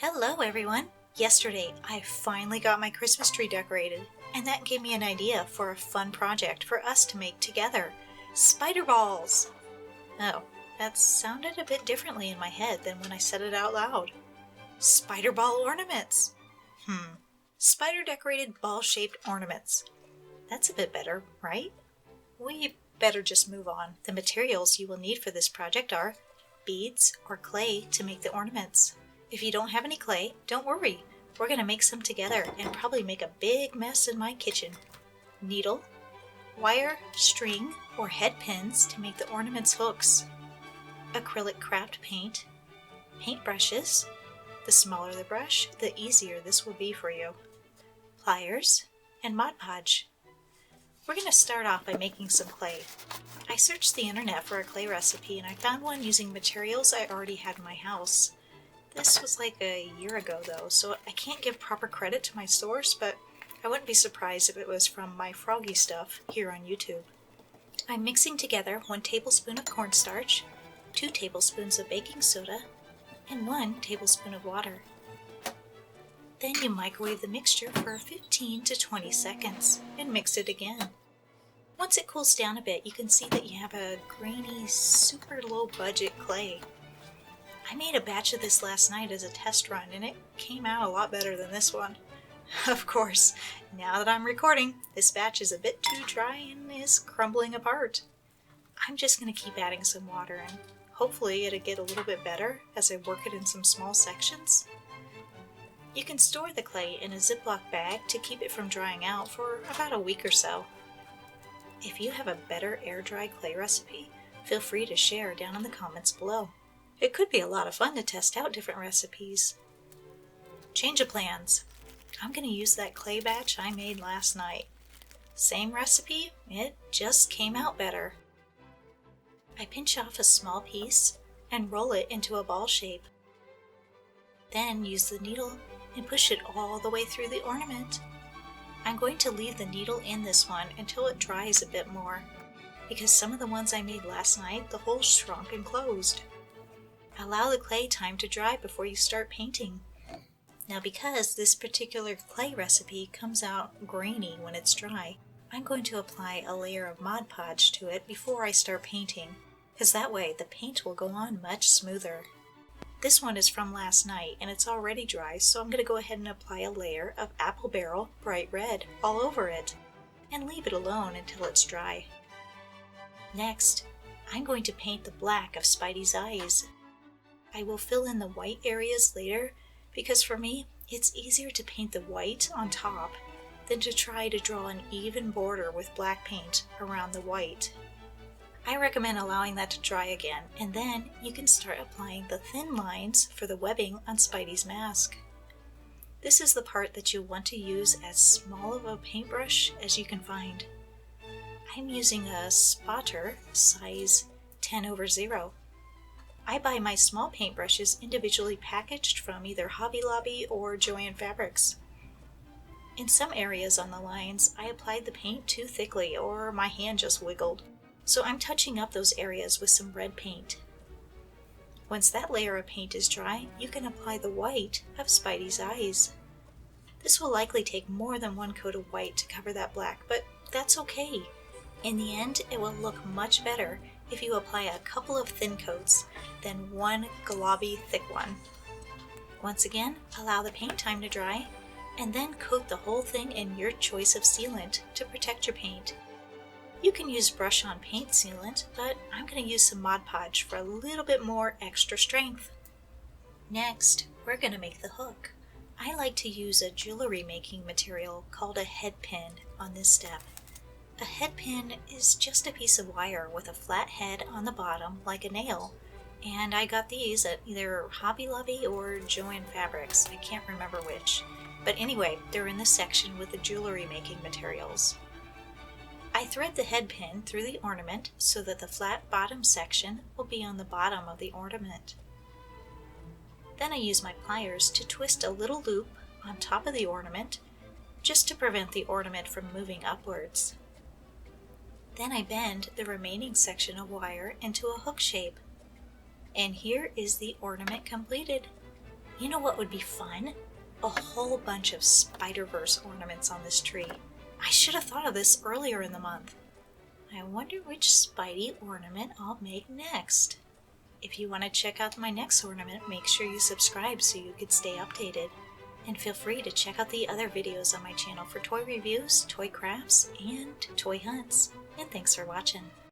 Hello everyone! Yesterday I finally got my Christmas tree decorated, and that gave me an idea for a fun project for us to make together. Spider balls! Oh, that sounded a bit differently in my head than when I said it out loud. Spider ball ornaments! Spider decorated ball-shaped ornaments. That's a bit better, right? We better just move on. The materials you will need for this project are beads or clay to make the ornaments. If you don't have any clay, don't worry. We're going to make some together and probably make a big mess in my kitchen. Needle, wire, string, or head pins to make the ornaments hooks. Acrylic craft paint. Paintbrushes. The smaller the brush, the easier this will be for you. Pliers and Mod Podge. We're going to start off by making some clay. I searched the internet for a clay recipe and I found one using materials I already had in my house. This was like a year ago though, so I can't give proper credit to my source, but I wouldn't be surprised if it was from my froggy stuff here on YouTube. I'm mixing together 1 tablespoon of cornstarch, 2 tablespoons of baking soda, and 1 tablespoon of water. Then you microwave the mixture for 15 to 20 seconds and mix it again. Once it cools down a bit, you can see that you have a grainy, super low budget clay. I made a batch of this last night as a test run and it came out a lot better than this one. Of course, now that I'm recording, this batch is a bit too dry and is crumbling apart. I'm just going to keep adding some water and hopefully it'll get a little bit better as I work it in some small sections. You can store the clay in a ziplock bag to keep it from drying out for about a week or so. If you have a better air-dry clay recipe, feel free to share down in the comments below. It could be a lot of fun to test out different recipes. Change of plans. I'm going to use that clay batch I made last night. Same recipe, it just came out better. I pinch off a small piece and roll it into a ball shape. Then use the needle and push it all the way through the ornament. I'm going to leave the needle in this one until it dries a bit more, because some of the ones I made last night, the holes shrunk and closed. Allow the clay time to dry before you start painting. Now because this particular clay recipe comes out grainy when it's dry, I'm going to apply a layer of Mod Podge to it before I start painting, because that way the paint will go on much smoother. This one is from last night and it's already dry, so I'm going to go ahead and apply a layer of Apple Barrel Bright Red all over it and leave it alone until it's dry. Next, I'm going to paint the black of Spidey's eyes. I will fill in the white areas later because for me, it's easier to paint the white on top than to try to draw an even border with black paint around the white. I recommend allowing that to dry again, and then you can start applying the thin lines for the webbing on Spidey's mask. This is the part that you'll want to use as small of a paintbrush as you can find. I'm using a spotter size 10/0. I buy my small paintbrushes individually packaged from either Hobby Lobby or Joann Fabrics. In some areas on the lines, I applied the paint too thickly or my hand just wiggled, so I'm touching up those areas with some red paint. Once that layer of paint is dry, you can apply the white of Spidey's eyes. This will likely take more than 1 coat of white to cover that black, but that's okay. In the end, it will look much better if you apply a couple of thin coats than one globby thick one. Once again, allow the paint time to dry, and then coat the whole thing in your choice of sealant to protect your paint. You can use brush-on paint sealant, but I'm going to use some Mod Podge for a little bit more extra strength. Next, we're going to make the hook. I like to use a jewelry making material called a head pin on this step. A head pin is just a piece of wire with a flat head on the bottom like a nail, and I got these at either Hobby Lobby or Joann Fabrics, I can't remember which, but anyway, they're in the section with the jewelry making materials. I thread the head pin through the ornament so that the flat bottom section will be on the bottom of the ornament. Then I use my pliers to twist a little loop on top of the ornament just to prevent the ornament from moving upwards. Then I bend the remaining section of wire into a hook shape. And here is the ornament completed. You know what would be fun? A whole bunch of Spider-Verse ornaments on this tree. I should have thought of this earlier in the month. I wonder which Spidey ornament I'll make next. If you want to check out my next ornament, make sure you subscribe so you can stay updated. And feel free to check out the other videos on my channel for toy reviews, toy crafts, and toy hunts. And thanks for watching.